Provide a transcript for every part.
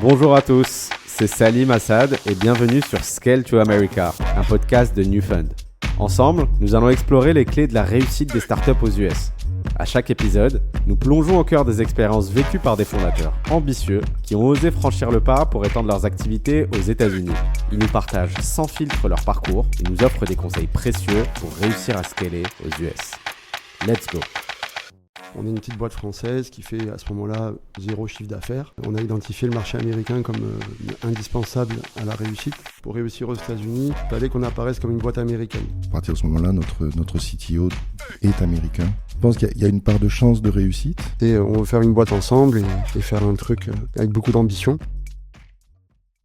Bonjour à tous, c'est Salim Assad et bienvenue sur Scale to America, un podcast de New Fund. Ensemble, nous allons explorer les clés de la réussite des startups aux US. À chaque épisode, nous plongeons au cœur des expériences vécues par des fondateurs ambitieux qui ont osé franchir le pas pour étendre leurs activités aux États-Unis. Ils nous partagent sans filtre leur parcours et nous offrent des conseils précieux pour réussir à scaler aux US. Let's go! On est une petite boîte française qui fait à ce moment-là 0 chiffre d'affaires. On a identifié le marché américain comme indispensable à la réussite. Pour réussir aux États-Unis, il fallait qu'on apparaisse comme une boîte américaine. À partir de ce moment-là, notre CTO est américain. Je pense qu'il y a une part de chance de réussite. Et on veut faire une boîte ensemble et faire un truc avec beaucoup d'ambition.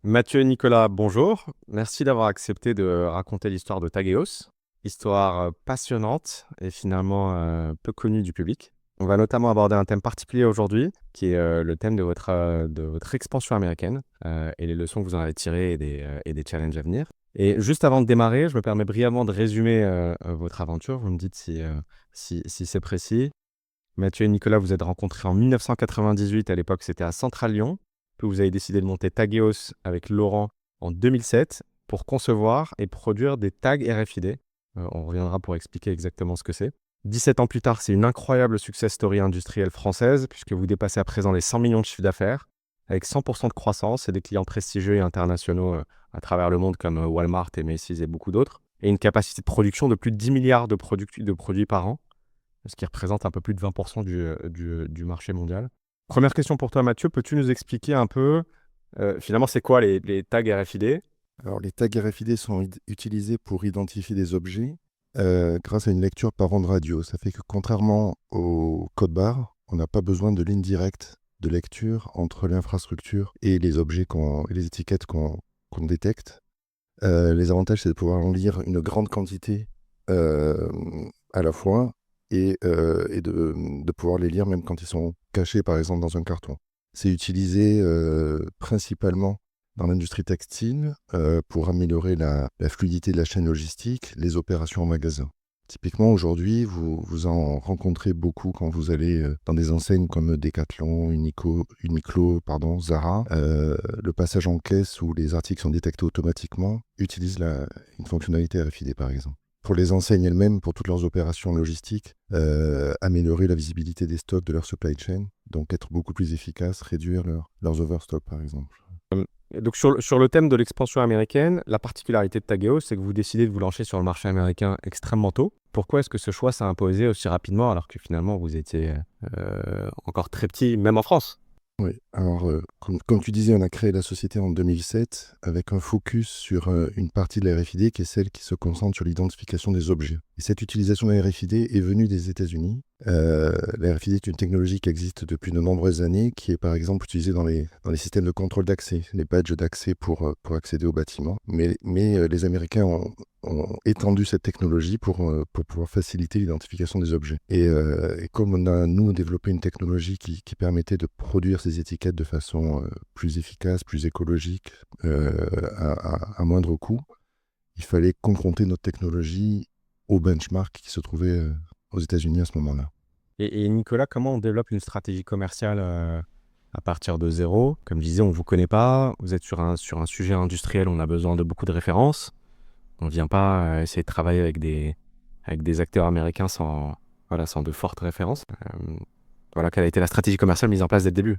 Mathieu et Nicolas, bonjour. Merci d'avoir accepté de raconter l'histoire de Tageos. Histoire passionnante et finalement peu connue du public. On va notamment aborder un thème particulier aujourd'hui, qui est le thème de votre expansion américaine et les leçons que vous en avez tirées et des challenges à venir. Et juste avant de démarrer, je me permets brièvement de résumer votre aventure. Vous me dites si c'est précis. Mathieu et Nicolas, vous êtes rencontrés en 1998. À l'époque, c'était à Central Lyon. Puis vous avez décidé de monter Tageos avec Laurent en 2007 pour concevoir et produire des tags RFID. On reviendra pour expliquer exactement ce que c'est. 17 ans plus tard, c'est une incroyable success story industrielle française puisque vous dépassez à présent les 100 millions de chiffres d'affaires avec 100% de croissance et des clients prestigieux et internationaux à travers le monde comme Walmart et Macy's et beaucoup d'autres. Et une capacité de production de plus de 10 milliards de produits par an, ce qui représente un peu plus de 20% du marché mondial. Première question pour toi, Mathieu. Peux-tu nous expliquer un peu, finalement, c'est quoi les tags RFID ? Alors, les tags RFID sont utilisés pour identifier des objets grâce à une lecture par onde radio. Ça fait que contrairement au code barre, on n'a pas besoin de ligne directe de lecture entre l'infrastructure et les objets et les étiquettes qu'on détecte. Les avantages, c'est de pouvoir en lire une grande quantité à la fois et de pouvoir les lire même quand ils sont cachés, par exemple, dans un carton. C'est utilisé principalement dans l'industrie textile pour améliorer la fluidité de la chaîne logistique, les opérations en magasin. Typiquement, aujourd'hui, vous en rencontrez beaucoup quand vous allez dans des enseignes comme Decathlon, Uniqlo, Zara. Le passage en caisse où les articles sont détectés automatiquement utilise une fonctionnalité RFID, par exemple. Pour les enseignes elles-mêmes, pour toutes leurs opérations logistiques, améliorer la visibilité des stocks de leur supply chain, donc être beaucoup plus efficace, réduire leurs overstocks, par exemple. Donc sur le thème de l'expansion américaine, la particularité de Tageos, c'est que vous décidez de vous lancer sur le marché américain extrêmement tôt. Pourquoi est-ce que ce choix s'est imposé aussi rapidement alors que finalement vous étiez encore très petit, même en France ? Oui, alors comme tu disais, on a créé la société en 2007 avec un focus sur une partie de la RFID qui est celle qui se concentre sur l'identification des objets. Et cette utilisation de la RFID est venue des États-Unis. La RFID est une technologie qui existe depuis de nombreuses années, qui est par exemple utilisée dans les systèmes de contrôle d'accès, les badges d'accès pour accéder aux bâtiments. Mais les Américains ont étendu cette technologie pour pouvoir faciliter l'identification des objets. Et comme on a, nous, développé une technologie qui permettait de produire ces étiquettes de façon plus efficace, plus écologique, à moindre coût, il fallait confronter notre technologie au benchmark qui se trouvait aux États-Unis à ce moment-là. Et Nicolas, comment on développe une stratégie commerciale à partir de zéro ? Comme je disais, on ne vous connaît pas, vous êtes sur un sujet industriel, on a besoin de beaucoup de références. On ne vient pas essayer de travailler avec des acteurs américains sans de fortes références. Quelle a été la stratégie commerciale mise en place dès le début ?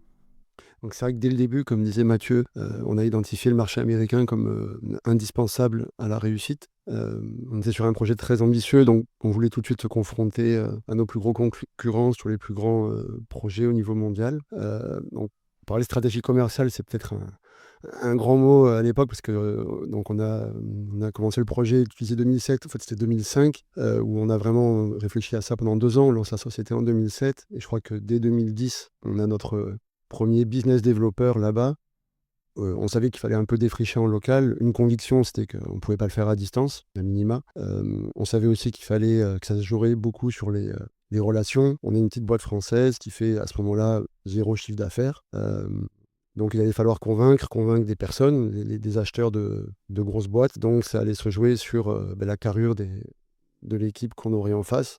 Donc c'est vrai que dès le début, comme disait Mathieu, on a identifié le marché américain comme indispensable à la réussite. On était sur un projet très ambitieux, donc on voulait tout de suite se confronter à nos plus gros concurrents sur les plus grands projets au niveau mondial. Donc parler stratégie commerciale, c'est peut-être un grand mot à l'époque parce que donc on a commencé le projet utilisé 2007, en fait c'était 2005 où on a vraiment réfléchi à ça pendant 2 ans. On lance la société en 2007 et je crois que dès 2010 on a notre premier business développeur là-bas. On savait qu'il fallait un peu défricher en local. Une conviction, c'était qu'on ne pouvait pas le faire à distance, à minima. On savait aussi qu'il fallait que ça se jouerait beaucoup sur les relations. On est une petite boîte française qui fait à ce moment-là 0 chiffre d'affaires. Donc il allait falloir convaincre des personnes, des acheteurs de grosses boîtes. Donc ça allait se jouer sur la carrure de l'équipe qu'on aurait en face.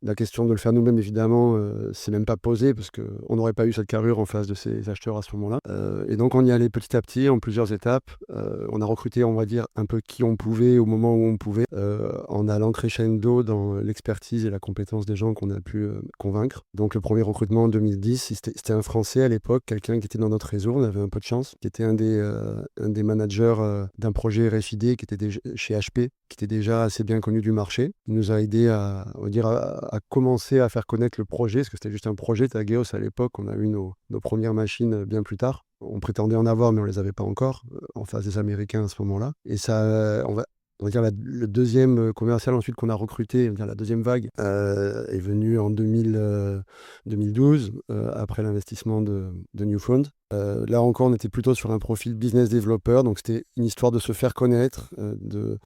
La question de le faire nous-mêmes, évidemment, c'est même pas posé parce qu'on n'aurait pas eu cette carrure en face de ces acheteurs à ce moment-là. Et donc, on y allait petit à petit, en plusieurs étapes. On a recruté, on va dire, un peu qui on pouvait au moment où on pouvait, en allant crescendo dans l'expertise et la compétence des gens qu'on a pu convaincre. Donc, le premier recrutement en 2010, c'était un Français à l'époque, quelqu'un qui était dans notre réseau, on avait un peu de chance, qui était un des managers d'un projet RFID qui était chez HP, qui était déjà assez bien connu du marché. Il nous a aidé on va dire, à commencer à faire connaître le projet, parce que c'était juste un projet Tageos à l'époque. On a eu nos premières machines bien plus tard. On prétendait en avoir, mais on les avait pas encore en face des Américains à ce moment-là. Et ça, on va dire le deuxième commercial ensuite qu'on a recruté, on va dire la deuxième vague, est venue en 2012, après l'investissement de Newfound. Là encore, on était plutôt sur un profil business developer, donc c'était une histoire de se faire connaître, de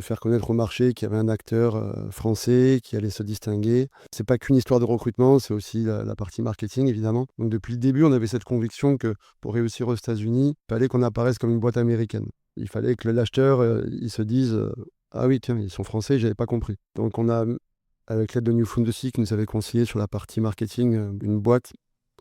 faire connaître au marché qu'il y avait un acteur français qui allait se distinguer. C'est pas qu'une histoire de recrutement, c'est aussi la partie marketing, évidemment. Donc depuis le début, on avait cette conviction que pour réussir aux États-Unis, il fallait qu'on apparaisse comme une boîte américaine. Il fallait que l'acheteur, il se dise ah oui, tiens, ils sont français, j'avais pas compris. Donc on a, avec l'aide de Newfound aussi, qui nous avait conseillé sur la partie marketing, une boîte,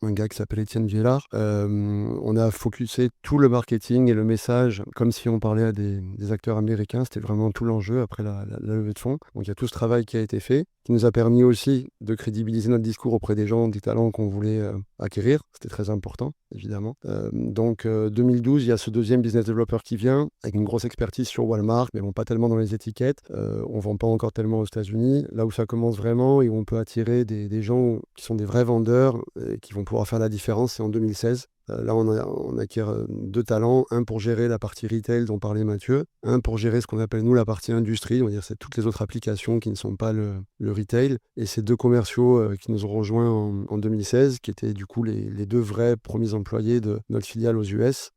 un gars qui s'appelle Étienne Viellard. On a focusé tout le marketing et le message comme si on parlait à des acteurs américains. C'était vraiment tout l'enjeu après la levée de fonds. Donc il y a tout ce travail qui a été fait, qui nous a permis aussi de crédibiliser notre discours auprès des gens, des talents qu'on voulait acquérir. C'était très important, évidemment. Donc 2012, il y a ce deuxième business developer qui vient, avec une grosse expertise sur Walmart, mais bon, pas tellement dans les étiquettes. On vend pas encore tellement aux États-Unis. Là où ça commence vraiment et où on peut attirer des gens qui sont des vrais vendeurs et qui vont pouvoir faire la différence, c'est en 2016. Là, on acquiert deux talents, un pour gérer la partie retail dont parlait Mathieu, un pour gérer ce qu'on appelle nous la partie industrie, on va dire c'est toutes les autres applications qui ne sont pas le retail. Et ces deux commerciaux qui nous ont rejoints en 2016, qui étaient du coup les deux vrais premiers employés de notre filiale aux US,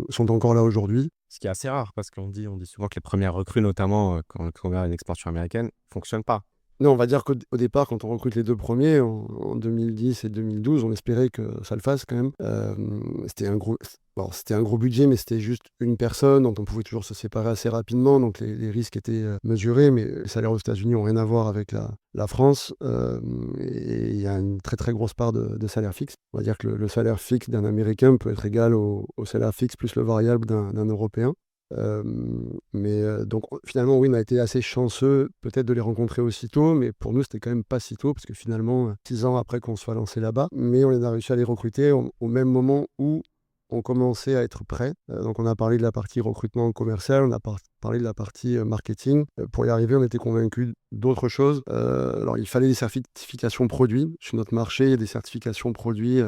sont encore là aujourd'hui. Ce qui est assez rare parce qu'on dit souvent que les premières recrues, notamment quand on a une expansion américaine, ne fonctionnent pas. Non, on va dire qu'au départ, quand on recrute les deux premiers, en 2010 et 2012, on espérait que ça le fasse quand même. C'était un gros budget, mais c'était juste une personne dont on pouvait toujours se séparer assez rapidement, donc les risques étaient mesurés, mais les salaires aux États-Unis n'ont rien à voir avec la France, et il y a une très très grosse part de salaire fixe. On va dire que le salaire fixe d'un Américain peut être égal au salaire fixe plus le variable d'un Européen. Donc finalement, oui, on a été assez chanceux peut-être de les rencontrer aussitôt, mais pour nous, c'était quand même pas si tôt, parce que finalement, 6 ans après qu'on soit lancé là-bas, mais on a réussi à les recruter au même moment où on commençait à être prêt. Donc on a parlé de la partie recrutement commercial, on a parlé de la partie marketing. Pour y arriver, on était convaincus d'autres choses. Alors il fallait des certifications produits. Sur notre marché, il y a des certifications produits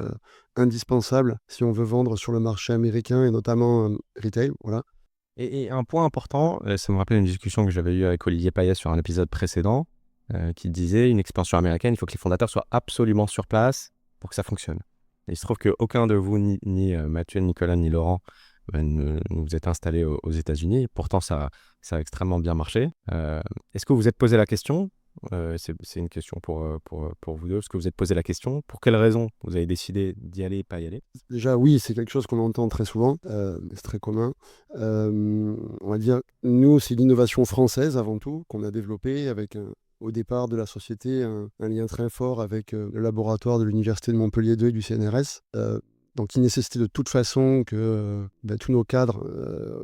indispensables si on veut vendre sur le marché américain et notamment retail. Voilà. Et un point important, ça me rappelle une discussion que j'avais eue avec Olivier Payet sur un épisode précédent, qui disait une expansion américaine, il faut que les fondateurs soient absolument sur place pour que ça fonctionne. Et il se trouve qu'aucun de vous, ni Mathieu, ni Nicolas, ni Laurent, ne vous êtes installés aux États-Unis. Pourtant, ça a extrêmement bien marché. Est-ce que vous vous êtes posé la question c'est une question pour vous deux. Est-ce que vous vous êtes posé la question? Pour quelles raisons vous avez décidé d'y aller et pas y aller? Déjà, oui, c'est quelque chose qu'on entend très souvent, c'est très commun. On va dire, nous, c'est l'innovation française avant tout qu'on a développée avec au départ de la société un lien très fort avec le laboratoire de l'Université de Montpellier 2 et du CNRS. Donc, il nécessitait de toute façon que tous nos cadres,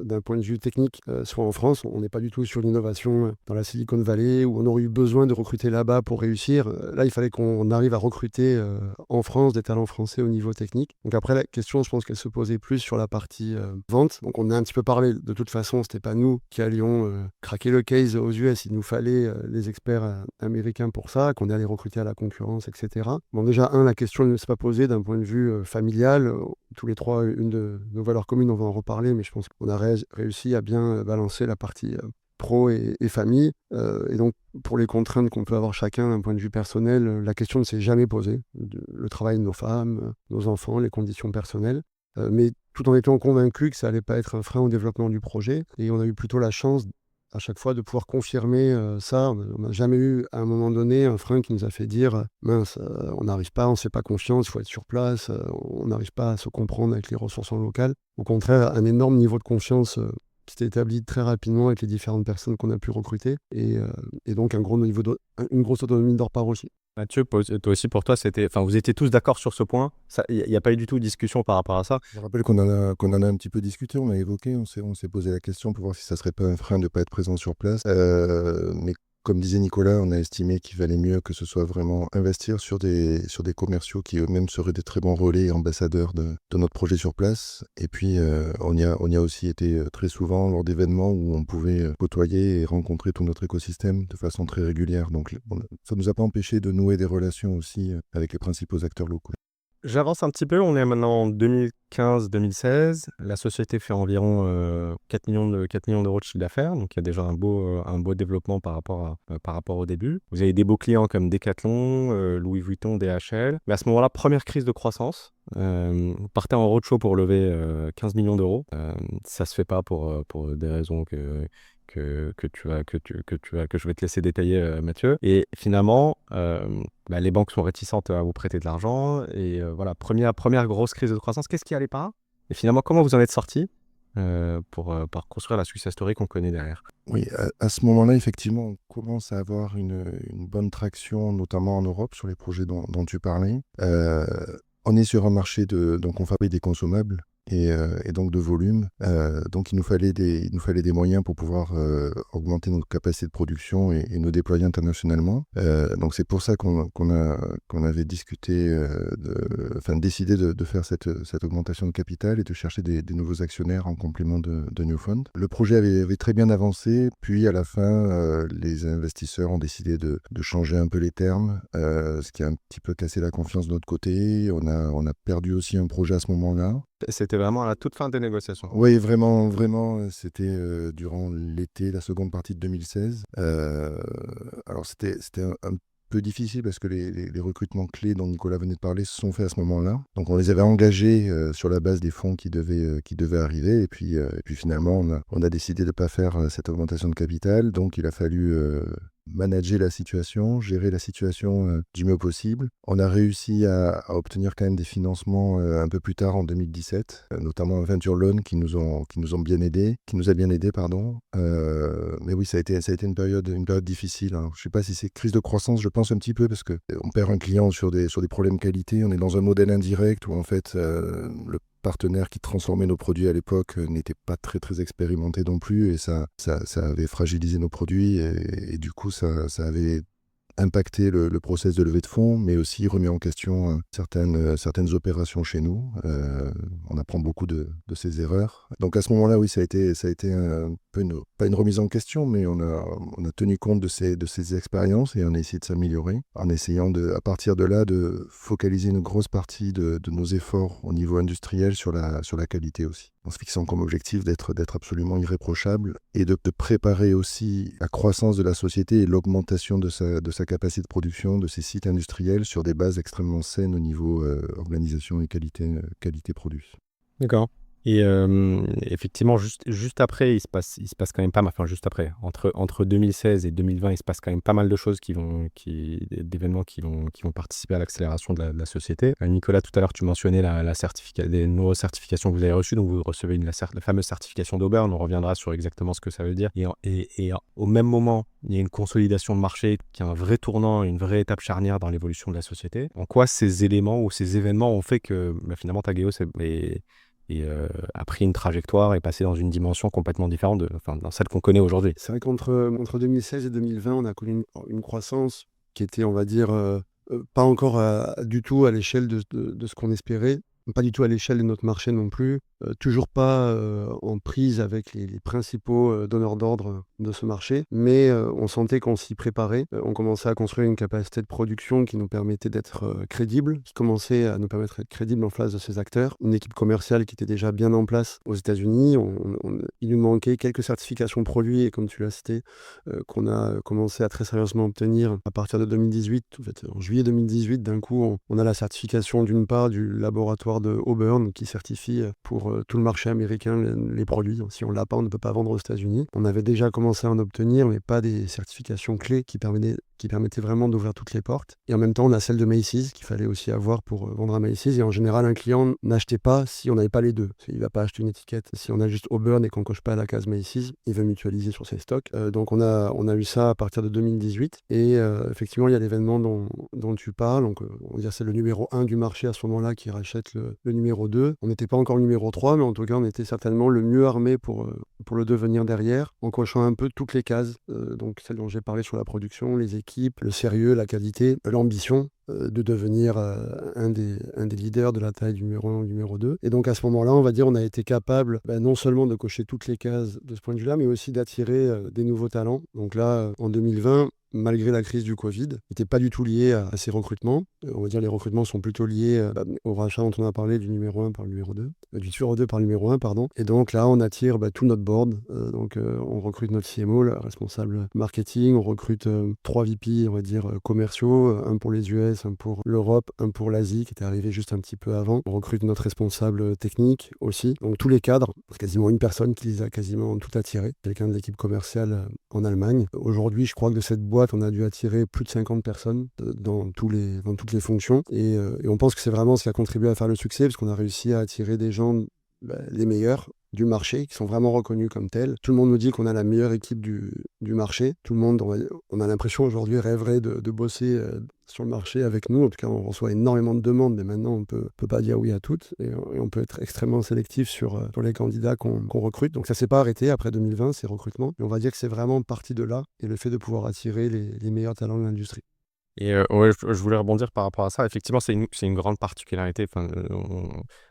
d'un point de vue technique, soient en France. On n'est pas du tout sur l'innovation dans la Silicon Valley, où on aurait eu besoin de recruter là-bas pour réussir. Là, il fallait qu'on arrive à recruter en France des talents français au niveau technique. Donc après, la question, je pense qu'elle se posait plus sur la partie vente. Donc on a un petit peu parlé. De toute façon, c'était pas nous qui allions craquer le case aux US. Il nous fallait les experts américains pour ça, qu'on allait recruter à la concurrence, etc. Bon, déjà, la question ne s'est pas posée d'un point de vue familial. Tous les trois, une de nos valeurs communes, on va en reparler, mais je pense qu'on a réussi à bien balancer la partie pro et famille. Et donc, pour les contraintes qu'on peut avoir chacun d'un point de vue personnel, la question ne s'est jamais posée. Le travail de nos femmes, nos enfants, les conditions personnelles. Mais tout en étant convaincu que ça n'allait pas être un frein au développement du projet. Et on a eu plutôt la chance à chaque fois de pouvoir confirmer ça. On n'a jamais eu à un moment donné un frein qui nous a fait dire mince, on n'arrive pas, on ne se fait pas confiance, il faut être sur place, on n'arrive pas à se comprendre avec les ressources locales. Au contraire, un énorme niveau de confiance qui s'est établi très rapidement avec les différentes personnes qu'on a pu recruter. Et donc, une grosse autonomie de part aussi. Mathieu, toi aussi, pour toi, vous étiez tous d'accord sur ce point. Il n'y a pas eu du tout de discussion par rapport à ça. Je rappelle qu'on en a un petit peu discuté, on a évoqué, on s'est posé la question pour voir si ça serait pas un frein de ne pas être présent sur place. Mais comme disait Nicolas, on a estimé qu'il valait mieux que ce soit vraiment investir sur des commerciaux qui eux-mêmes seraient des très bons relais et ambassadeurs de notre projet sur place. Et puis, on y a aussi été très souvent lors d'événements où on pouvait côtoyer et rencontrer tout notre écosystème de façon très régulière. Donc, ça ne nous a pas empêché de nouer des relations aussi avec les principaux acteurs locaux. J'avance un petit peu, on est maintenant en 2015-2016. La société fait environ 4 millions d'euros de chiffre d'affaires, donc il y a déjà un beau développement par rapport au début. Vous avez des beaux clients comme Decathlon, Louis Vuitton, DHL. Mais à ce moment-là, première crise de croissance. Vous partez en roadshow pour lever 15 millions d'euros. Ça se fait pas pour des raisons que je vais te laisser détailler, Mathieu. Et finalement, les banques sont réticentes à vous prêter de l'argent. Et voilà, première grosse crise de croissance. Qu'est-ce qui allait pas? Et finalement, comment vous en êtes sorti pour construire la success story qu'on connaît derrière? Oui, à ce moment-là, effectivement, on commence à avoir une bonne traction, notamment en Europe, sur les projets dont tu parlais. On est sur un marché donc on fabrique des consommables. Et donc de volume. Donc il nous fallait des moyens pour pouvoir augmenter notre capacité de production et nous déployer internationalement. Donc c'est pour ça qu'on avait discuté, décidé de faire cette augmentation de capital et de chercher des nouveaux actionnaires en complément de New Fund. Le projet avait très bien avancé, puis à la fin, les investisseurs ont décidé de changer un peu les termes, ce qui a un petit peu cassé la confiance de notre côté. On a perdu aussi un projet à ce moment-là. C'était vraiment à la toute fin des négociations. Oui, vraiment, c'était durant l'été, la seconde partie de 2016. Alors c'était un peu difficile parce que les recrutements clés dont Nicolas venait de parler se sont faits à ce moment-là. Donc on les avait engagés sur la base des fonds qui devaient arriver. Et puis finalement, on a décidé de ne pas faire cette augmentation de capital. Donc il a fallu manager la situation, gérer la situation du mieux possible. On a réussi à obtenir quand même des financements un peu plus tard en 2017, notamment un venture loan qui nous a bien aidé, pardon. Mais oui, ça a été une période difficile. Hein. Je ne sais pas si c'est crise de croissance, je pense un petit peu parce que on perd un client sur des problèmes qualité. On est dans un modèle indirect où en fait le partenaire qui transformait nos produits à l'époque n'était pas très très expérimenté non plus et ça avait fragilisé nos produits et du coup ça avait impacté le process de levée de fonds, mais aussi remis en question certaines opérations chez nous. On apprend beaucoup de ces erreurs. Donc à ce moment-là, oui, ça a été un peu pas une remise en question, mais on a tenu compte de ces expériences et on a essayé de s'améliorer en essayant à partir de là de focaliser une grosse partie de nos efforts au niveau industriel sur la qualité aussi, en se fixant comme objectif d'être absolument irréprochable et de préparer aussi la croissance de la société et l'augmentation de sa capacité de production de ces sites industriels sur des bases extrêmement saines au niveau organisation et qualité produit. D'accord. Et effectivement, juste après, il se passe quand même pas mal. Enfin, juste après, entre 2016 et 2020, il se passe quand même pas mal de choses d'événements qui vont participer à l'accélération de la société. Nicolas, tout à l'heure, tu mentionnais des nouvelles certifications que vous avez reçues. Donc, vous recevez la fameuse certification d'Auburn. On reviendra sur exactement ce que ça veut dire. Et au même moment, il y a une consolidation de marché qui est un vrai tournant, une vraie étape charnière dans l'évolution de la société. En quoi ces éléments ou ces événements ont fait que finalement Tageos a pris une trajectoire et passé dans une dimension complètement différente dans celle qu'on connaît aujourd'hui? C'est vrai qu'entre 2016 et 2020, on a connu une croissance qui était, on va dire, pas encore du tout à l'échelle de ce qu'on espérait, pas du tout à l'échelle de notre marché non plus, toujours pas en prise avec les principaux donneurs d'ordre de ce marché, mais on sentait qu'on s'y préparait. On commençait à construire une capacité de production qui nous permettait d'être crédibles, qui commençait à nous permettre d'être crédibles en face de ces acteurs. Une équipe commerciale qui était déjà bien en place aux États-Unis. Il nous manquait quelques certifications produits, et comme tu l'as cité, qu'on a commencé à très sérieusement obtenir à partir de 2018. En fait, en juillet 2018, d'un coup, on a la certification d'une part du laboratoire de Auburn qui certifie pour sur tout le marché américain les produits. Si on l'a pas, on ne peut pas vendre aux États-Unis. On avait déjà commencé à en obtenir, mais pas des certifications clés qui permettaient vraiment d'ouvrir toutes les portes. Et en même temps, on a celle de Macy's qu'il fallait aussi avoir pour vendre à Macy's. Et en général, un client n'achetait pas si on n'avait pas les deux. Il ne va pas acheter une étiquette. Si on a juste Auburn et qu'on ne coche pas la case Macy's, il veut mutualiser sur ses stocks. Donc on a eu ça à partir de 2018. Et effectivement, il y a l'événement dont tu parles. Donc on va dire c'est le numéro 1 du marché à ce moment-là qui rachète le numéro 2. On n'était pas encore le numéro 3, mais en tout cas, on était certainement le mieux armé pour le devenir derrière, en cochant un peu toutes les cases. Donc celles dont j'ai parlé sur la production, les équipes, le sérieux, la qualité, l'ambition de devenir un des leaders de la taille du numéro 1 ou numéro 2. Et donc à ce moment-là, on va dire, on a été capable non seulement de cocher toutes les cases de ce point de vue-là, mais aussi d'attirer des nouveaux talents. Donc là, en 2020, malgré la crise du Covid, n'était pas du tout lié à ces recrutements. On va dire les recrutements sont plutôt liés au rachat dont on a parlé du numéro 1 par le numéro 2, du numéro 2 par le numéro 1, pardon. Et donc là, on attire tout notre board. On recrute notre CMO, le responsable marketing, on recrute 3 VP, on va dire, commerciaux, un pour les US, un pour l'Europe, un pour l'Asie, qui était arrivé juste un petit peu avant. On recrute notre responsable technique aussi. Donc tous les cadres, c'est quasiment une personne qui les a quasiment tout attirés. Quelqu'un de l'équipe commerciale en Allemagne. Aujourd'hui, je crois que de cette boîte, on a dû attirer plus de 50 personnes dans toutes les fonctions. Et on pense que c'est vraiment ce qui a contribué à faire le succès, parce qu'on a réussi à attirer des gens, les meilleurs du marché, qui sont vraiment reconnus comme tels. Tout le monde nous dit qu'on a la meilleure équipe du marché. Tout le monde, on a l'impression aujourd'hui, rêverait de bosser sur le marché avec nous. En tout cas, on reçoit énormément de demandes, mais maintenant, on peut pas dire oui à toutes. Et on peut être extrêmement sélectif sur les candidats qu'on recrute. Donc ça s'est pas arrêté après 2020, ces recrutements. Mais on va dire que c'est vraiment parti de là, et le fait de pouvoir attirer les meilleurs talents de l'industrie. Et ouais, je voulais rebondir par rapport à ça. Effectivement, c'est une grande particularité. Enfin,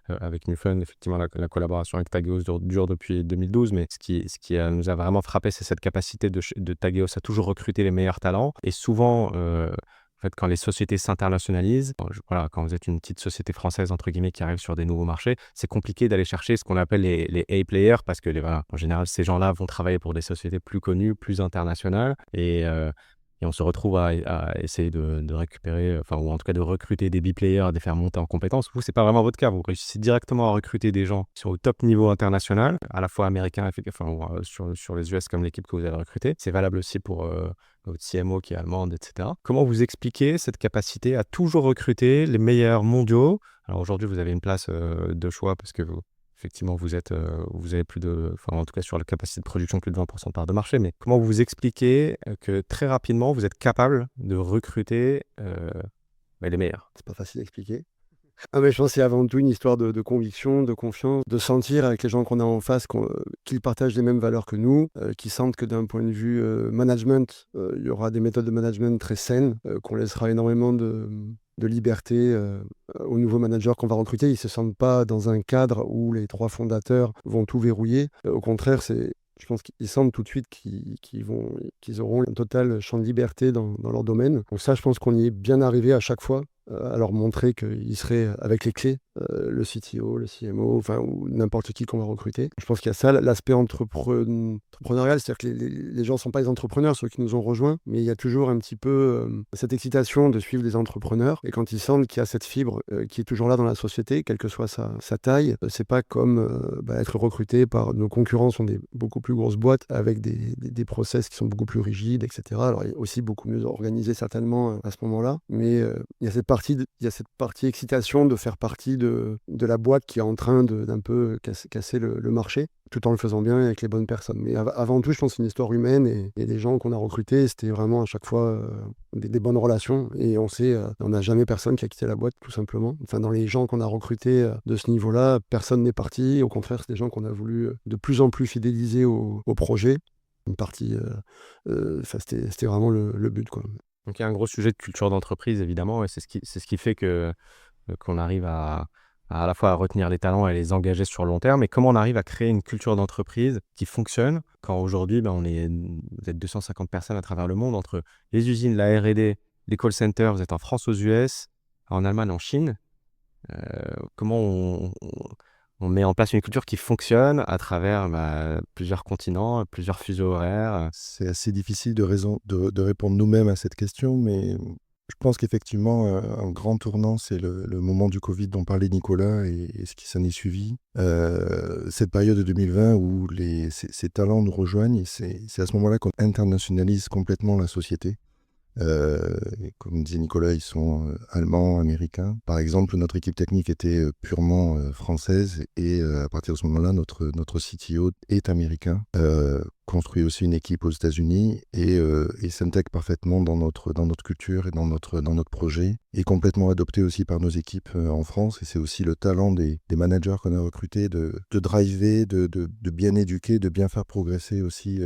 avec Newfun, effectivement, la collaboration avec Tageos dure depuis 2012, mais ce qui nous a vraiment frappé, c'est cette capacité de Tageos à toujours recruter les meilleurs talents. Et souvent, en fait, quand les sociétés s'internationalisent, voilà, quand vous êtes une petite société française, entre guillemets, qui arrive sur des nouveaux marchés, c'est compliqué d'aller chercher ce qu'on appelle les A-players, parce que voilà, en général, ces gens-là vont travailler pour des sociétés plus connues, plus internationales. Et on se retrouve à essayer de récupérer, ou en tout cas de recruter des B-players, à les faire monter en compétences. Vous, c'est pas vraiment votre cas. Vous réussissez directement à recruter des gens qui sont au top niveau international, à la fois américain, sur les US comme l'équipe que vous avez recrutée. C'est valable aussi pour votre CMO qui est allemande, etc. Comment vous expliquez cette capacité à toujours recruter les meilleurs mondiaux? Alors aujourd'hui, vous avez une place de choix parce que effectivement, vous avez plus de, en tout cas sur la capacité de production, plus de 20% de part de marché. Mais comment vous expliquez que très rapidement, vous êtes capable de recruter les meilleurs? C'est pas facile à expliquer. Mais je pense que c'est avant tout une histoire de conviction, de confiance, de sentir avec les gens qu'on a en face qu'ils partagent les mêmes valeurs que nous, qu'ils sentent que d'un point de vue management, il y aura des méthodes de management très saines, qu'on laissera énormément de liberté aux nouveaux managers qu'on va recruter. Ils ne se sentent pas dans un cadre où les 3 fondateurs vont tout verrouiller. Au contraire, je pense qu'ils sentent tout de suite qu'ils auront un total champ de liberté dans leur domaine. Donc ça, je pense qu'on y est bien arrivé à chaque fois, à leur montrer qu'ils seraient avec les clés, le CTO, le CMO, ou n'importe qui qu'on va recruter. Je pense qu'il y a ça, l'aspect entrepreneurial, c'est-à-dire que les gens ne sont pas les entrepreneurs, ceux qui nous ont rejoints, mais il y a toujours un petit peu cette excitation de suivre des entrepreneurs. Et quand ils sentent qu'il y a cette fibre qui est toujours là dans la société, quelle que soit sa taille, c'est pas comme être recruté par nos concurrents, sont des beaucoup plus grosses boîtes avec des process qui sont beaucoup plus rigides, etc. Alors, il est aussi beaucoup mieux organisé certainement à ce moment-là, mais il y a cette partie excitation de faire partie de la boîte qui est en train d'un peu casser le marché, tout en le faisant bien avec les bonnes personnes. Mais avant tout, je pense que c'est une histoire humaine, et les gens qu'on a recrutés, c'était vraiment à chaque fois des bonnes relations, et on n'a jamais personne qui a quitté la boîte, tout simplement. Dans les gens qu'on a recrutés de ce niveau-là, personne n'est parti. Au contraire, c'est des gens qu'on a voulu de plus en plus fidéliser au projet. Une partie, c'était vraiment le but, quoi. Donc il y a un gros sujet de culture d'entreprise, évidemment, et c'est ce qui fait qu'on arrive à la fois à retenir les talents et à les engager sur le long terme. Mais comment on arrive à créer une culture d'entreprise qui fonctionne quand aujourd'hui, vous êtes 250 personnes à travers le monde, entre les usines, la R&D, les call centers, vous êtes en France, aux US, en Allemagne, en Chine. Comment on met en place une culture qui fonctionne à travers plusieurs continents, plusieurs fuseaux horaires? C'est assez difficile de répondre nous-mêmes à cette question, mais Je pense qu'effectivement, un grand tournant, c'est le moment du Covid dont parlait Nicolas et ce qui s'en est suivi. Cette période de 2020 où ces talents nous rejoignent, et c'est à ce moment-là qu'on internationalise complètement la société. Et comme disait Nicolas, ils sont allemands, américains. Par exemple, notre équipe technique était purement française et à partir de ce moment-là, notre CTO est américain. Construit aussi une équipe aux États-Unis et s'intègre parfaitement dans notre culture et dans notre projet, et complètement adopté aussi par nos équipes en France. Et c'est aussi le talent des managers qu'on a recrutés de driver, de bien éduquer, de bien faire progresser aussi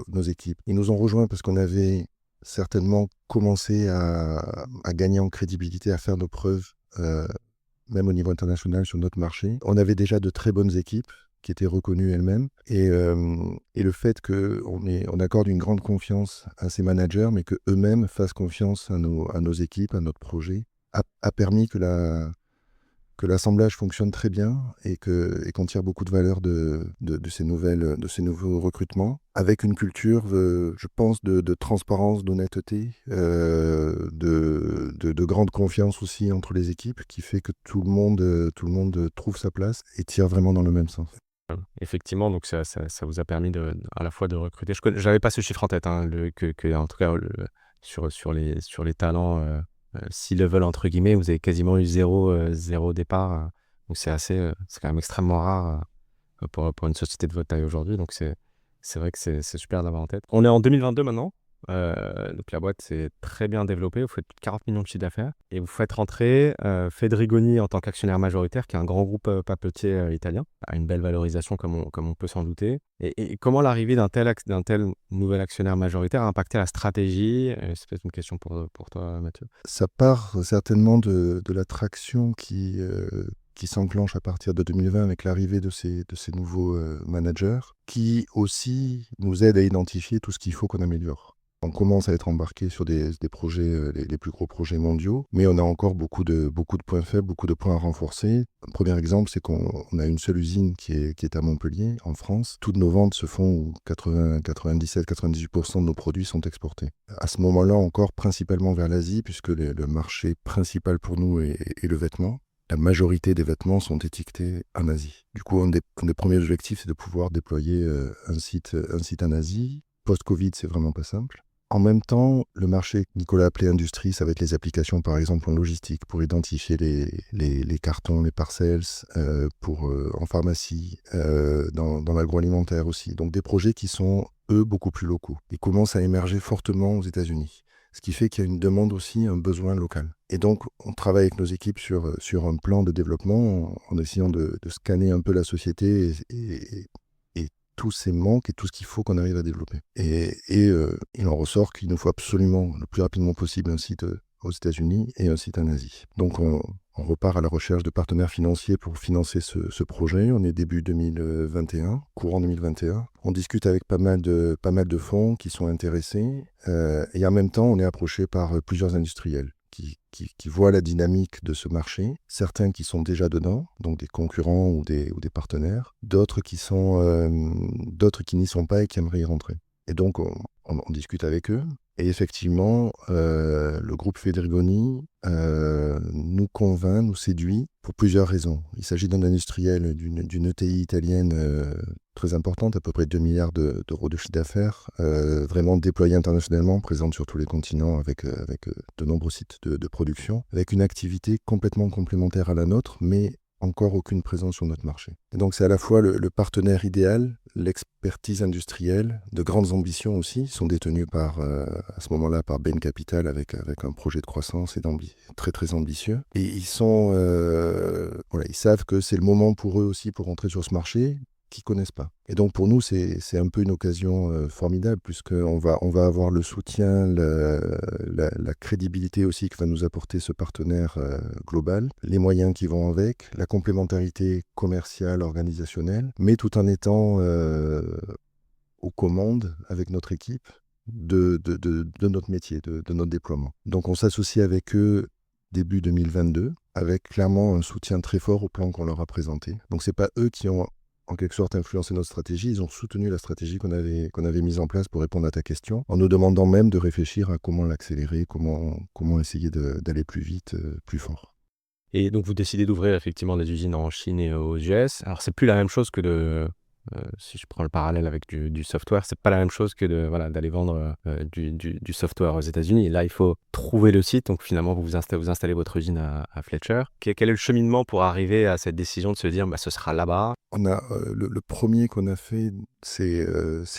nos équipes. Ils nous ont rejoints parce qu'on avait certainement commencé à gagner en crédibilité, à faire nos preuves, même au niveau international sur notre marché. On avait déjà de très bonnes équipes qui étaient reconnues elles-mêmes. Et le fait qu'on accorde une grande confiance à ces managers, mais qu'eux-mêmes fassent confiance à nos équipes, à notre projet, a permis que l'assemblage fonctionne très bien et qu'on tire beaucoup de valeur de ces nouveaux recrutements, avec une culture, je pense, de transparence, d'honnêteté, de grande confiance aussi entre les équipes, qui fait que tout le monde trouve sa place et tire vraiment dans le même sens. Effectivement, donc ça vous a permis à la fois de recruter. J'avais pas ce chiffre en tête, hein, en tout cas sur les talents C-level entre guillemets, vous avez quasiment eu zéro départ. Donc c'est quand même extrêmement rare pour une société de votre taille aujourd'hui. Donc c'est vrai que c'est super d'avoir en tête. On est en 2022 maintenant. Donc la boîte s'est très bien développée. Vous faites plus de 40 millions de chiffre d'affaires et vous faites rentrer Fedrigoni en tant qu'actionnaire majoritaire, qui est un grand groupe papetier italien, à une belle valorisation comme on peut s'en douter. Et comment l'arrivée d'un tel nouvel actionnaire majoritaire a impacté la stratégie? C'est peut-être une question pour toi, Mathieu. Ça part certainement de l'attraction qui s'enclenche à partir de 2020 avec l'arrivée de ces nouveaux managers, qui aussi nous aident à identifier tout ce qu'il faut qu'on améliore. On commence à être embarqué sur des projets, les plus gros projets mondiaux, mais on a encore beaucoup de points faibles, beaucoup de points à renforcer. Un premier exemple, c'est qu'on a une seule usine qui est à Montpellier, en France. Toutes nos ventes se font où 97-98% de nos produits sont exportés. À ce moment-là, encore principalement vers l'Asie, puisque le marché principal pour nous est le vêtement. La majorité des vêtements sont étiquetés en Asie. Du coup, un des premiers objectifs, c'est de pouvoir déployer un site en Asie. Post-Covid, c'est vraiment pas simple. En même temps, le marché que Nicolas appelait industrie, ça va être les applications, par exemple, en logistique, pour identifier les cartons, les parcels, en pharmacie, dans l'agroalimentaire aussi. Donc des projets qui sont, eux, beaucoup plus locaux. Ils commencent à émerger fortement aux États-Unis. Ce qui fait qu'il y a une demande aussi, un besoin local. Et donc, on travaille avec nos équipes sur un plan de développement en essayant de scanner un peu la société et tous ces manques et tout ce qu'il faut qu'on arrive à développer. Et il en ressort qu'il nous faut absolument, le plus rapidement possible, un site aux États-Unis et un site en Asie. Donc, on repart à la recherche de partenaires financiers pour financer ce projet. On est début 2021, courant 2021. On discute avec pas mal de fonds qui sont intéressés. Et en même temps, on est approché par plusieurs industriels qui voient la dynamique de ce marché. Certains qui sont déjà dedans, donc des concurrents ou des partenaires. D'autres qui n'y sont pas et qui aimeraient y rentrer. Et donc, on discute avec eux. Et effectivement, le groupe Fedrigoni nous convainc, nous séduit pour plusieurs raisons. Il s'agit d'un industriel d'une ETI italienne très importante, à peu près 2 milliards d'euros de chiffre d'affaires, vraiment déployée internationalement, présente sur tous les continents avec de nombreux sites de production, avec une activité complètement complémentaire à la nôtre, mais encore aucune présence sur notre marché. Et donc c'est à la fois le partenaire idéal, l'expertise industrielle, de grandes ambitions aussi, sont détenues à ce moment-là par Bain Capital avec un projet de croissance très très ambitieux. Et ils savent que c'est le moment pour eux aussi pour rentrer sur ce marché qu'ils connaissent pas. Et donc pour nous, c'est un peu une occasion formidable, puisqu'on va avoir le soutien, la crédibilité aussi que va nous apporter ce partenaire global, les moyens qui vont avec, la complémentarité commerciale, organisationnelle, mais tout en étant aux commandes avec notre équipe de notre métier, de notre déploiement. Donc on s'associe avec eux début 2022, avec clairement un soutien très fort au plan qu'on leur a présenté. Donc c'est pas eux qui ont en quelque sorte influencé notre stratégie, ils ont soutenu la stratégie qu'on avait mise en place pour répondre à ta question, en nous demandant même de réfléchir à comment l'accélérer, comment essayer d'aller plus vite, plus fort. Et donc vous décidez d'ouvrir effectivement des usines en Chine et aux US. Alors c'est plus la même chose que si je prends le parallèle avec du software, c'est pas la même chose que d'aller vendre du software aux États-Unis. Là, il faut trouver le site. Donc finalement, vous installez votre usine à Fletcher. Quel est le cheminement pour arriver à cette décision de se dire, ce sera là-bas? On a le premier qu'on a fait, c'est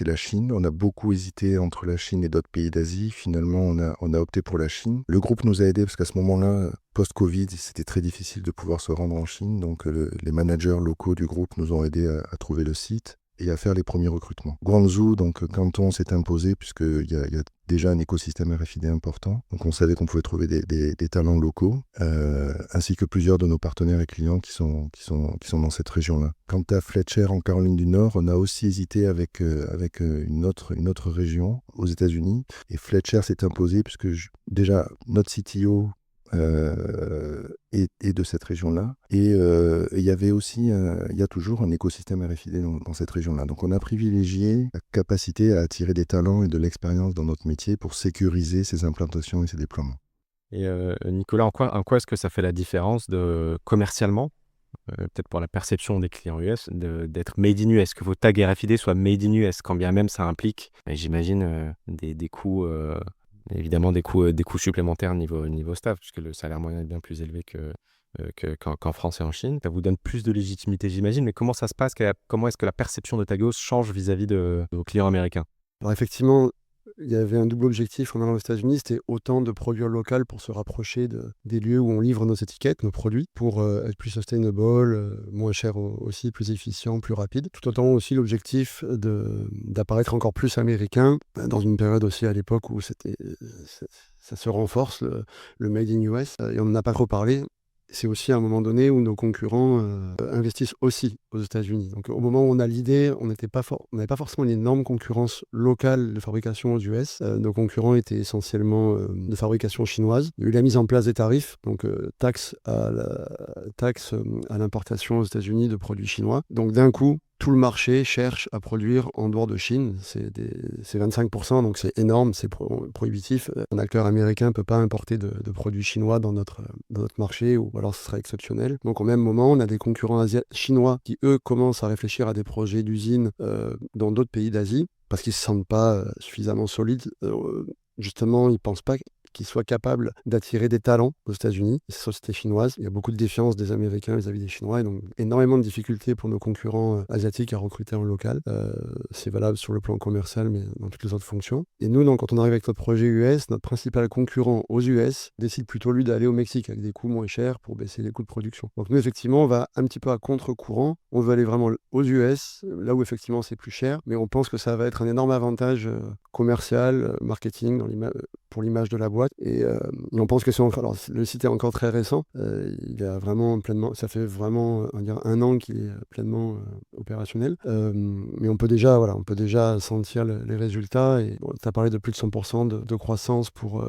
la Chine. On a beaucoup hésité entre la Chine et d'autres pays d'Asie. Finalement, on a opté pour la Chine. Le groupe nous a aidés parce qu'à ce moment-là, post-Covid, c'était très difficile de pouvoir se rendre en Chine. Donc les managers locaux du groupe nous ont aidés à trouver le site et à faire les premiers recrutements. Guangzhou, donc Canton, s'est imposé puisqu'il y a déjà un écosystème RFID important. Donc on savait qu'on pouvait trouver des talents locaux, ainsi que plusieurs de nos partenaires et clients qui sont dans cette région-là. Quant à Fletcher en Caroline du Nord, on a aussi hésité avec une autre région aux États-Unis. Et Fletcher s'est imposé puisque déjà notre CTO et de cette région-là. Et il y avait aussi, il y a toujours un écosystème RFID dans cette région-là. Donc on a privilégié la capacité à attirer des talents et de l'expérience dans notre métier pour sécuriser ces implantations et ces déploiements. Et Nicolas, en quoi est-ce que ça fait la différence commercialement, peut-être pour la perception des clients US, d'être made in US, que vos tags RFID soient made in US, quand bien même ça implique, j'imagine, des coûts... évidemment des coûts supplémentaires niveau staff, puisque le salaire moyen est bien plus élevé qu'en France et en Chine. Ça vous donne plus de légitimité, j'imagine, mais comment ça se passe? Comment est-ce que la perception de Tageos change vis-à-vis de vos clients américains? Alors effectivement, il y avait un double objectif en allant aux États-Unis, c'était autant de produire local pour se rapprocher des lieux où on livre nos étiquettes, nos produits, pour être plus sustainable, moins cher aussi, plus efficient, plus rapide. Tout autant aussi l'objectif d'apparaître encore plus américain, dans une période aussi à l'époque où ça se renforce, le Made in US, et on n'en a pas trop parlé. C'est aussi à un moment donné où nos concurrents investissent aussi aux États-Unis. Donc au moment où on a l'idée, on n'avait pas forcément une énorme concurrence locale de fabrication aux US. Nos concurrents étaient essentiellement de fabrication chinoise. Il y a eu la mise en place des tarifs, donc taxe à l'importation aux États-Unis de produits chinois. Donc d'un coup, tout le marché cherche à produire en dehors de Chine. C'est 25%, donc c'est énorme, c'est prohibitif. Un acteur américain ne peut pas importer de produits chinois dans notre marché, ou alors ce serait exceptionnel. Donc au même moment, on a des concurrents chinois qui, eux, commencent à réfléchir à des projets d'usines dans d'autres pays d'Asie, parce qu'ils ne se sentent pas suffisamment solides. Justement, ils ne pensent pas qu'ils soient capables d'attirer des talents aux États-Unis, ces sociétés chinoises. Il y a beaucoup de défiance des Américains vis-à-vis des Chinois, et donc énormément de difficultés pour nos concurrents asiatiques à recruter en local. C'est valable sur le plan commercial, mais dans toutes les autres fonctions. Et nous, donc, quand on arrive avec notre projet US, notre principal concurrent aux US décide plutôt, lui, d'aller au Mexique avec des coûts moins chers pour baisser les coûts de production. Donc nous, effectivement, on va un petit peu à contre-courant. On veut aller vraiment aux US, là où effectivement c'est plus cher, mais on pense que ça va être un énorme avantage commercial, marketing, pour l'image de la boîte. Et on pense que alors, le site est encore très récent. Il a vraiment ça fait vraiment un an qu'il est pleinement opérationnel. Mais on peut déjà sentir les résultats. Et tu as parlé de plus de 100% de croissance pour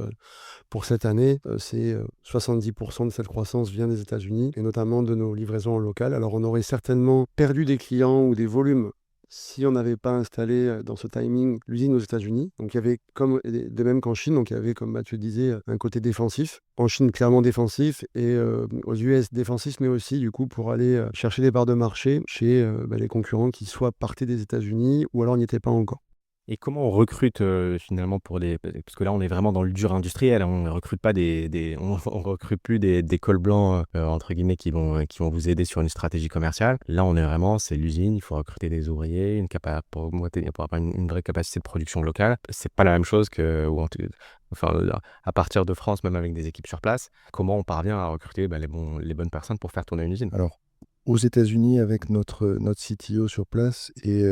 cette année. C'est 70% de cette croissance vient des États-Unis, et notamment de nos livraisons en local. Alors on aurait certainement perdu des clients ou des volumes si on n'avait pas installé dans ce timing l'usine aux États-Unis. Donc il y avait, de même qu'en Chine, donc il y avait, comme Mathieu disait, un côté défensif. En Chine, clairement défensif, et aux US, défensif, mais aussi du coup pour aller chercher des parts de marché chez les concurrents qui soit partaient des États-Unis ou alors n'y étaient pas encore. Et comment on recrute finalement parce que là on est vraiment dans le dur industriel, hein, on ne recrute pas on recrute plus des cols blancs entre guillemets qui vont vous aider sur une stratégie commerciale. Là on est vraiment, c'est l'usine, il faut recruter des ouvriers, pour avoir une vraie capacité de production locale. C'est pas la même chose à partir de France, même avec des équipes sur place. Comment on parvient à recruter les bonnes personnes pour faire tourner une usine? Alors, aux États-Unis, avec notre CTO sur place et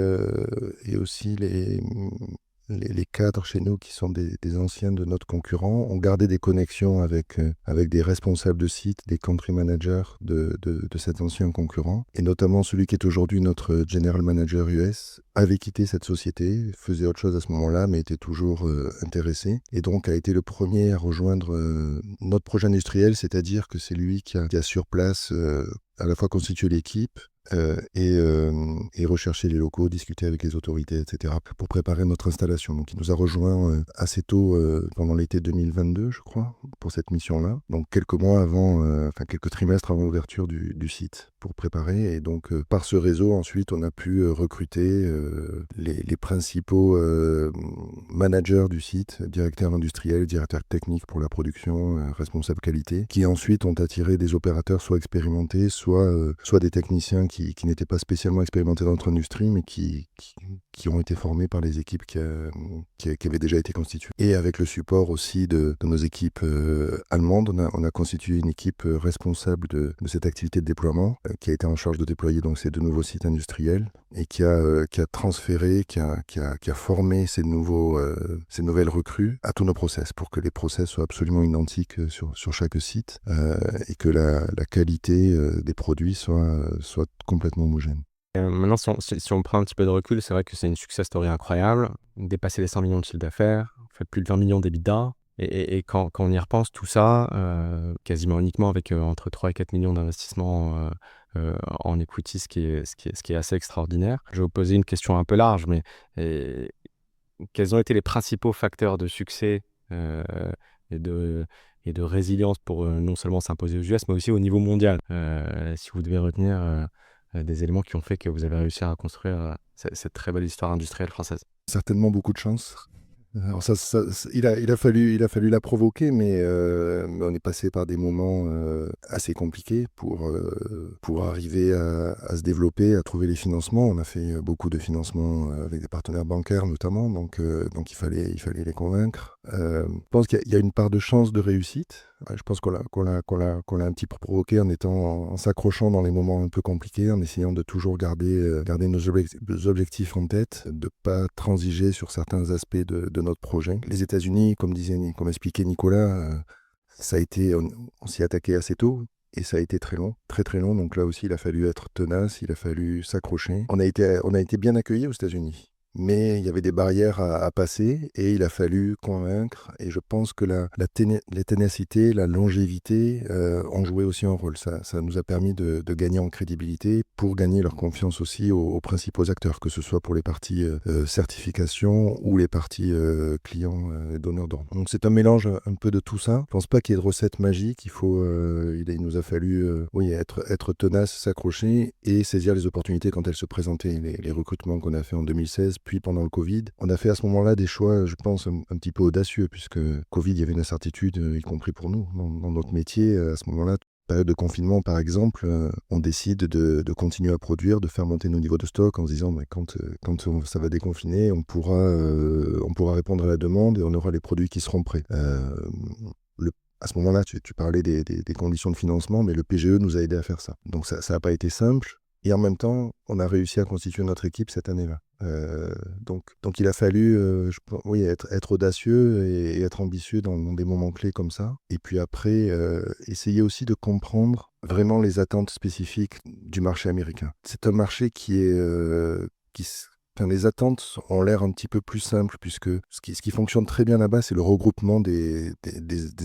aussi les cadres chez nous qui sont des anciens de notre concurrent, ont gardé des connexions avec des responsables de site, des country managers de cet ancien concurrent, et notamment celui qui est aujourd'hui notre general manager US, avait quitté cette société, faisait autre chose à ce moment-là, mais était toujours intéressé, et donc a été le premier à rejoindre notre projet industriel, c'est-à-dire que c'est lui qui a sur place à la fois constitué l'équipe, et rechercher les locaux, discuter avec les autorités, etc., pour préparer notre installation. Donc il nous a rejoint assez tôt, pendant l'été 2022, je crois, pour cette mission-là. Donc quelques mois avant, quelques trimestres avant l'ouverture du site pour préparer. Et donc par ce réseau, ensuite, on a pu recruter les principaux managers du site, directeurs industriels, directeurs techniques pour la production, responsables qualité, qui ensuite ont attiré des opérateurs soit expérimentés, soit des techniciens qui n'étaient pas spécialement expérimentés dans notre industrie, mais qui ont été formés par les équipes qui avaient déjà été constituées. Et avec le support aussi de nos équipes allemandes, on a constitué une équipe responsable de cette activité de déploiement, qui a été en charge de déployer donc ces 2 nouveaux sites industriels, et qui a transféré, qui a formé ces nouvelles recrues à tous nos process, pour que les process soient absolument identiques sur chaque site, et que la qualité des produits soit complètement homogène. Maintenant, si on prend un petit peu de recul, c'est vrai que c'est une success story incroyable. Dépasser les 100 millions de chiffre d'affaires, on fait plus de 20 millions d'EBITDA. Et quand on y repense, tout ça, quasiment uniquement avec entre 3 et 4 millions d'investissements en equity, ce qui est assez extraordinaire. Je vais vous poser une question un peu large, mais quels ont été les principaux facteurs de succès et de résilience pour non seulement s'imposer aux US, mais aussi au niveau mondial? Si vous devez retenir des éléments qui ont fait que vous avez réussi à construire cette très belle histoire industrielle française. Certainement beaucoup de chance. Alors il a fallu la provoquer, mais on est passé par des moments assez compliqués pour arriver à se développer, à trouver les financements. On a fait beaucoup de financements avec des partenaires bancaires notamment, donc il fallait les convaincre. Je pense qu'il y a une part de chance de réussite. Je pense qu'on l'a un petit peu provoqué en s'accrochant dans les moments un peu compliqués, en essayant de toujours garder nos objectifs en tête, de ne pas transiger sur certains aspects de notre projet. Les États-Unis, comme expliquait Nicolas, ça a été, on s'y attaquait assez tôt. Et ça a été très long, très très long. Donc là aussi, il a fallu être tenace, il a fallu s'accrocher. On a été bien accueillis aux États-Unis. Mais il y avait des barrières à passer et il a fallu convaincre. Et je pense que la ténacité, la longévité ont joué aussi un rôle. Ça nous a permis de gagner en crédibilité pour gagner leur confiance aussi aux principaux acteurs, que ce soit pour les parties certification ou les parties clients donneurs d'ordre. Donc c'est un mélange un peu de tout ça. Je ne pense pas qu'il y ait de recette magique. Il nous a fallu être tenace, s'accrocher et saisir les opportunités quand elles se présentaient. Les recrutements qu'on a fait en 2016, puis pendant le Covid, on a fait à ce moment-là des choix, je pense, un petit peu audacieux, puisque Covid, il y avait une incertitude, y compris pour nous, dans notre métier. À ce moment-là, période de confinement, par exemple, on décide de continuer à produire, de faire monter nos niveaux de stock en se disant quand ça va déconfiner, on pourra répondre à la demande et on aura les produits qui seront prêts. À ce moment-là, tu parlais des conditions de financement, mais le PGE nous a aidés à faire ça. Donc ça n'a pas été simple. Et en même temps, on a réussi à constituer notre équipe cette année-là. Donc il a fallu être audacieux et être ambitieux dans des moments clés comme ça. Et puis après, essayer aussi de comprendre vraiment les attentes spécifiques du marché américain. C'est un marché les attentes ont l'air un petit peu plus simples, puisque ce qui fonctionne très bien là-bas, c'est le regroupement des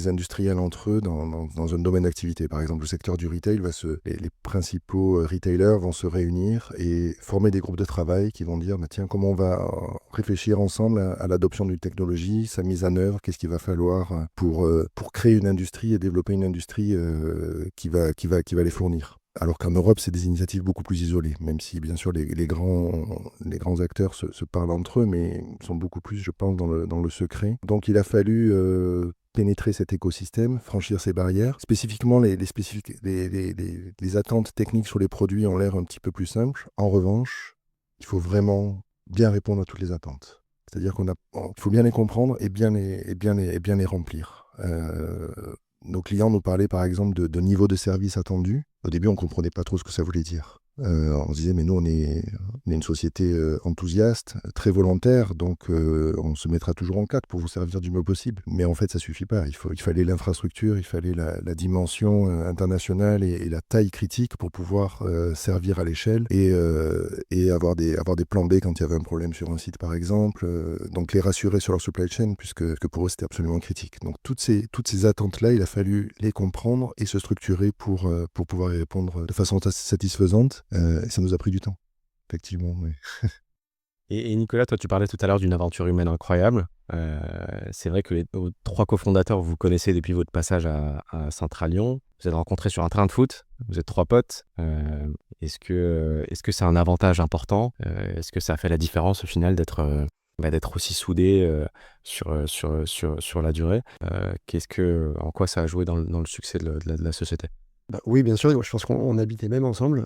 industriels entre eux dans un domaine d'activité. Par exemple, le secteur du retail, les principaux retailers vont se réunir et former des groupes de travail qui vont dire tiens, comment on va réfléchir ensemble à l'adoption d'une technologie, sa mise en œuvre, qu'est-ce qu'il va falloir pour créer une industrie et développer une industrie qui va les fournir. Alors qu'en Europe, c'est des initiatives beaucoup plus isolées, même si bien sûr les grands acteurs se parlent entre eux, mais sont beaucoup plus, je pense, dans le secret. Donc il a fallu pénétrer cet écosystème, franchir ces barrières. Spécifiquement, les attentes techniques sur les produits ont l'air un petit peu plus simples. En revanche, il faut vraiment bien répondre à toutes les attentes. C'est-à-dire qu'il faut bien les comprendre et bien les remplir. Nos clients nous parlaient par exemple de niveau de service attendu. Au début, on ne comprenait pas trop ce que ça voulait dire. On se disait, mais nous, On est une société enthousiaste, très volontaire, donc on se mettra toujours en quatre pour vous servir du mieux possible. Mais en fait, ça suffit pas. Il fallait l'infrastructure, il fallait la dimension internationale et la taille critique pour pouvoir servir à l'échelle et avoir des plans B quand il y avait un problème sur un site, par exemple. Donc les rassurer sur leur supply chain, puisque pour eux, c'était absolument critique. Donc toutes ces attentes-là, il a fallu les comprendre et se structurer pour pouvoir y répondre de façon satisfaisante. Et ça nous a pris du temps, effectivement. Oui. Et Nicolas, toi, tu parlais tout à l'heure d'une aventure humaine incroyable. C'est vrai que vos 3 cofondateurs, vous connaissez depuis votre passage à Centralion. Vous êtes rencontrés sur un train de foot. Vous êtes 3 potes. Est-ce que c'est un avantage important? Est-ce que ça a fait la différence au final d'être aussi soudés sur la durée? En quoi ça a joué dans le succès de la société? Bah, oui, bien sûr, je pense qu'on habitait même ensemble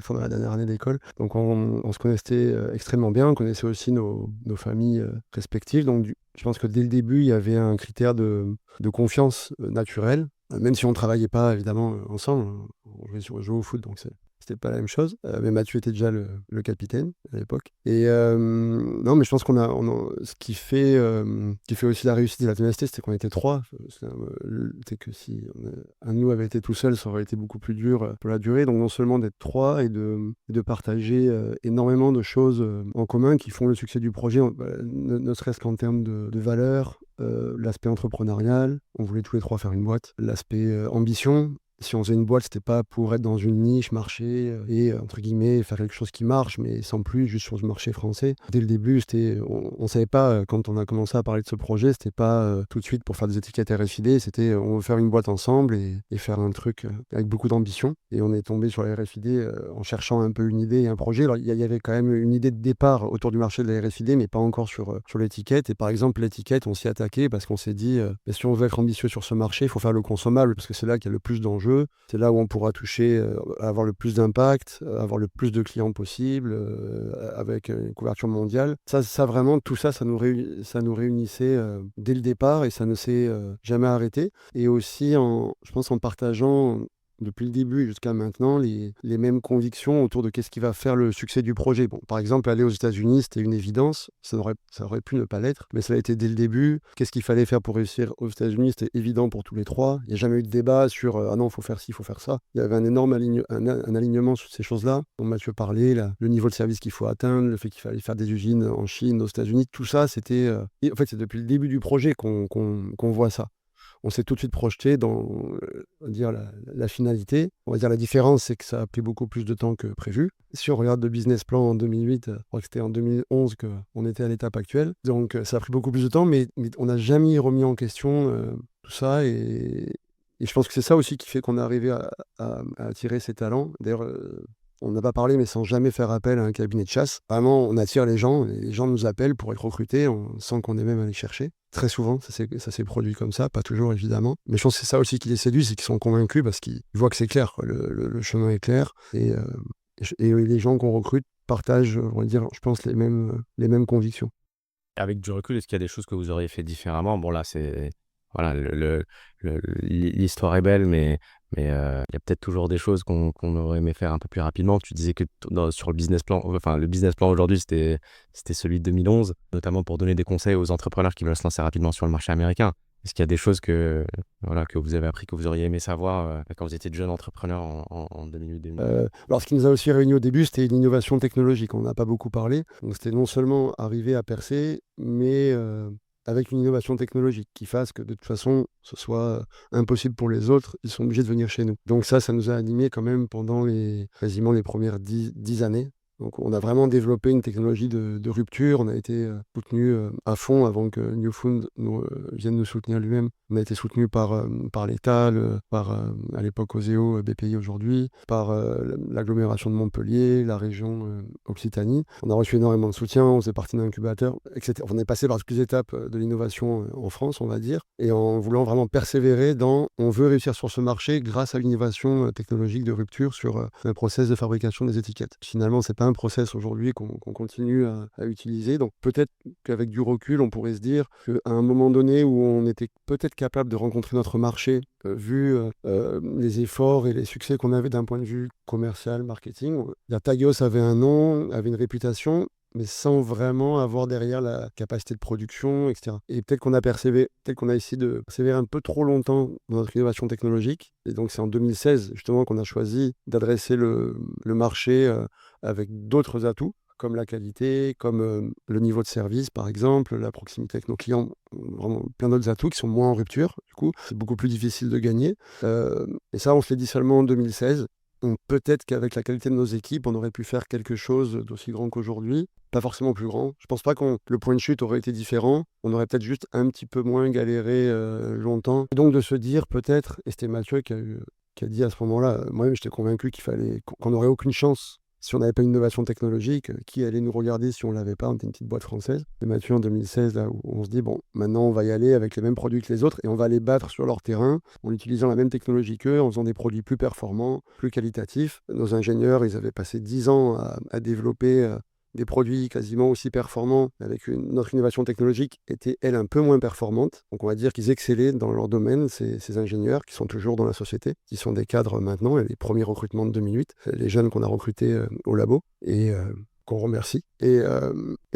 pendant la dernière année d'école. Donc on se connaissait extrêmement bien, on connaissait aussi nos familles respectives. Donc je pense que dès le début, il y avait un critère de confiance naturelle, même si on ne travaillait pas évidemment ensemble. On jouait au foot, donc c'était pas la même chose. Mais Mathieu était déjà le capitaine à l'époque. Et non, mais je pense ce qui fait aussi la réussite et la ténacité, c'était qu'on était 3. C'est que si un de nous avait été tout seul, ça aurait été beaucoup plus dur pour la durée. Donc non seulement d'être 3 et de partager énormément de choses en commun qui font le succès du projet, ne serait-ce qu'en termes de valeurs, l'aspect entrepreneurial, on voulait tous les 3 faire une boîte, l'aspect ambition. Si on faisait une boîte, c'était pas pour être dans une niche marché et entre guillemets faire quelque chose qui marche, mais sans plus, juste sur ce marché français. Dès le début, on savait pas, quand on a commencé à parler de ce projet, c'était pas tout de suite pour faire des étiquettes RFID, c'était on veut faire une boîte ensemble et faire un truc avec beaucoup d'ambition. Et on est tombé sur la RFID en cherchant un peu une idée et un projet. Alors il y avait quand même une idée de départ autour du marché de la RFID, mais pas encore sur l'étiquette. Et par exemple, l'étiquette, on s'y attaquait parce qu'on s'est dit, si on veut être ambitieux sur ce marché, il faut faire le consommable, parce que c'est là qu'il y a le plus d'enjeux. C'est là où on pourra toucher, avoir le plus d'impact, avoir le plus de clients possible, avec une couverture mondiale. Ça vraiment, tout ça, ça nous réunissait dès le départ et ça ne s'est jamais arrêté. Et aussi, je pense, en partageant depuis le début jusqu'à maintenant les mêmes convictions autour de qu'est-ce qui va faire le succès du projet. Bon, par exemple, aller aux États-Unis, c'était une évidence, ça aurait pu ne pas l'être, mais ça a été dès le début. Qu'est-ce qu'il fallait faire pour réussir aux États-Unis? C'était évident pour tous les 3. Il n'y a jamais eu de débat sur ah non, il faut faire ci, il faut faire ça. Il y avait un énorme un alignement sur ces choses-là, dont Mathieu parlait, le niveau de service qu'il faut atteindre, le fait qu'il fallait faire des usines en Chine, aux États-Unis, tout ça, c'était... En fait, c'est depuis le début du projet qu'on voit ça. On s'est tout de suite projeté dans on va dire la finalité. On va dire la différence, c'est que ça a pris beaucoup plus de temps que prévu. Si on regarde le business plan en 2008, je crois que c'était en 2011 qu'on était à l'étape actuelle. Donc ça a pris beaucoup plus de temps, mais on n'a jamais remis en question tout ça. Et je pense que c'est ça aussi qui fait qu'on est arrivé à attirer ces talents. D'ailleurs, on n'a pas parlé, mais sans jamais faire appel à un cabinet de chasse. Vraiment, on attire les gens, et les gens nous appellent pour être recrutés sans qu'on ait même à les chercher. Très souvent, ça s'est produit comme ça, pas toujours évidemment. Mais je pense que c'est ça aussi qui les séduit, c'est qu'ils sont convaincus parce qu'ils voient que c'est clair, quoi. Le chemin est clair. Et les gens qu'on recrute partagent, on va dire, je pense, les mêmes convictions. Avec du recul, est-ce qu'il y a des choses que vous auriez fait différemment? Bon, là, c'est... Voilà, l'histoire est belle, mais il y a peut-être toujours des choses qu'on aurait aimé faire un peu plus rapidement. Tu disais que sur le business plan, enfin, le business plan aujourd'hui, c'était celui de 2011, notamment pour donner des conseils aux entrepreneurs qui veulent se lancer rapidement sur le marché américain. Est-ce qu'il y a des choses que vous avez appris, que vous auriez aimé savoir quand vous étiez jeune entrepreneur en 2008-2009? Alors, ce qui nous a aussi réunis au début, c'était l'innovation technologique. On n'a pas beaucoup parlé. Donc, c'était non seulement arriver à percer, mais avec une innovation technologique qui fasse que de toute façon, ce soit impossible pour les autres, ils sont obligés de venir chez nous. Donc ça nous a animés quand même pendant quasiment les premières 10 années. Donc on a vraiment développé une technologie de rupture. On a été soutenu à fond avant que Newfound vienne nous soutenir lui-même. On a été soutenu par l'État, par à l'époque Oseo, BPI aujourd'hui, par l'agglomération de Montpellier, la région Occitanie. On a reçu énormément de soutien, on faisait partie d'un incubateur, etc. On est passé par toutes les étapes de l'innovation en France, on va dire, et en voulant vraiment persévérer on veut réussir sur ce marché grâce à l'innovation technologique de rupture sur un process de fabrication des étiquettes. Finalement, c'est pas un process aujourd'hui qu'on continue à utiliser. Donc peut-être qu'avec du recul, on pourrait se dire qu'à un moment donné où on était peut-être capable de rencontrer notre marché, vu les efforts et les succès qu'on avait d'un point de vue commercial, marketing, Tageos avait un nom, avait une réputation, mais sans vraiment avoir derrière la capacité de production, etc. Et peut-être qu'on a essayé de persévérer un peu trop longtemps dans notre innovation technologique. Et donc c'est en 2016 justement qu'on a choisi d'adresser le marché avec d'autres atouts, comme la qualité, comme le niveau de service par exemple, la proximité avec nos clients, vraiment plein d'autres atouts qui sont moins en rupture. Du coup, c'est beaucoup plus difficile de gagner. Et ça, on se l'est dit seulement en 2016. Donc peut-être qu'avec la qualité de nos équipes, on aurait pu faire quelque chose d'aussi grand qu'aujourd'hui. Pas forcément plus grand. Je pense pas que le point de chute aurait été différent. On aurait peut-être juste un petit peu moins galéré longtemps. Et donc de se dire peut-être, et c'était Mathieu qui a dit à ce moment-là, moi-même j'étais convaincu qu'on n'aurait aucune chance si on n'avait pas une innovation technologique, qui allait nous regarder si on ne l'avait pas? On était une petite boîte française. Et Mathieu, en 2016, là où on se dit, bon, maintenant on va y aller avec les mêmes produits que les autres et on va les battre sur leur terrain en utilisant la même technologie qu'eux, en faisant des produits plus performants, plus qualitatifs. Nos ingénieurs, ils avaient passé 10 ans à développer des produits quasiment aussi performants, avec notre innovation technologique était, elle, un peu moins performante. Donc on va dire qu'ils excellaient dans leur domaine, ces ingénieurs qui sont toujours dans la société, qui sont des cadres maintenant, et les premiers recrutements de 2008, les jeunes qu'on a recrutés au labo, et qu'on remercie. Et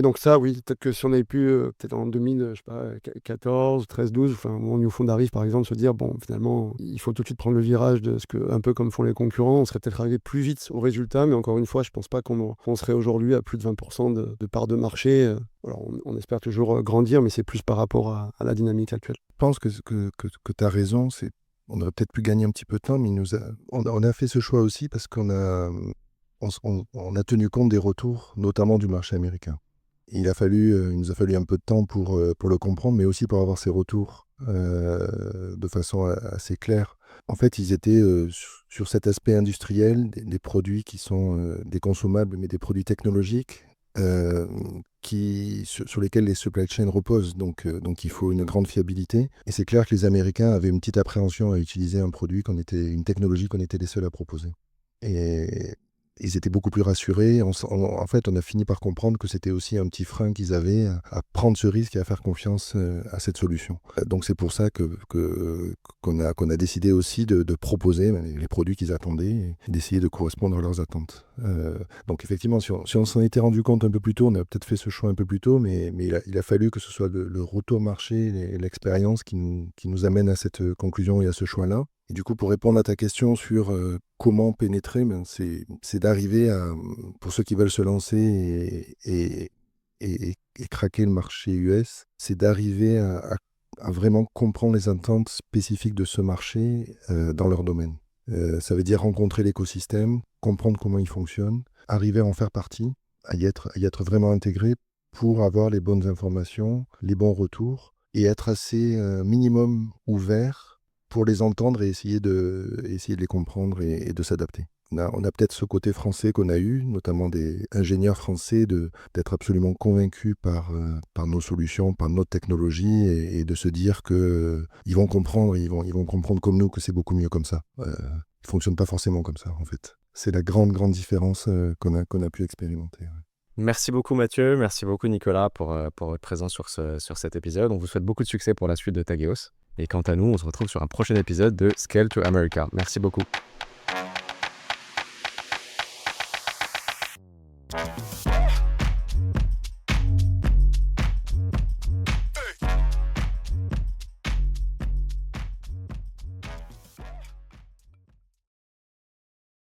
donc ça, oui, peut-être que si on avait pu, peut-être en 2000, je sais pas, 14, 13, 12, enfin, au moment où New Fond arrive, par exemple, se dire, bon, finalement, il faut tout de suite prendre le virage de un peu comme font les concurrents, on serait peut-être arrivé plus vite au résultat, mais encore une fois, je pense pas qu'on serait aujourd'hui à plus de 20% de part de marché. Alors, on espère toujours grandir, mais c'est plus par rapport à la dynamique actuelle. Je pense que tu as raison, on aurait peut-être pu gagner un petit peu de temps, mais on a fait ce choix aussi parce qu'on a tenu compte des retours, notamment du marché américain. Il nous a fallu un peu de temps pour le comprendre, mais aussi pour avoir ces retours de façon assez claire. En fait, ils étaient sur cet aspect industriel, des produits qui sont des consommables, mais des produits technologiques sur lesquels les supply chains reposent. Donc il faut une grande fiabilité. Et c'est clair que les Américains avaient une petite appréhension à utiliser une technologie qu'on était les seuls à proposer. Et ils étaient beaucoup plus rassurés. En fait, on a fini par comprendre que c'était aussi un petit frein qu'ils avaient à prendre ce risque et à faire confiance à cette solution. Donc c'est pour ça qu'on a décidé aussi de proposer les produits qu'ils attendaient et d'essayer de correspondre à leurs attentes. Donc effectivement, si on s'en était rendu compte un peu plus tôt, on a peut-être fait ce choix un peu plus tôt, mais il a fallu que ce soit le retour marché et l'expérience qui nous amène à cette conclusion et à ce choix-là. Et du coup, pour répondre à ta question sur comment pénétrer, c'est d'arriver pour ceux qui veulent se lancer et craquer le marché US, c'est d'arriver à vraiment comprendre les attentes spécifiques de ce marché dans leur domaine. Ça veut dire rencontrer l'écosystème, comprendre comment il fonctionne, arriver à en faire partie, à y être vraiment intégré pour avoir les bonnes informations, les bons retours et être assez minimum ouvert pour les entendre et essayer de les comprendre et de s'adapter. On a peut-être ce côté français qu'on a eu, notamment des ingénieurs français, d'être absolument convaincus par nos solutions, par notre technologie et de se dire qu'ils vont comprendre, ils vont comprendre comme nous que c'est beaucoup mieux comme ça. Ils ne fonctionnent pas forcément comme ça, en fait. C'est la grande différence qu'on a pu expérimenter. Ouais. Merci beaucoup Mathieu, merci beaucoup Nicolas pour votre présence sur cet épisode. On vous souhaite beaucoup de succès pour la suite de Tageos. Et quant à nous, on se retrouve sur un prochain épisode de Scale to America. Merci beaucoup.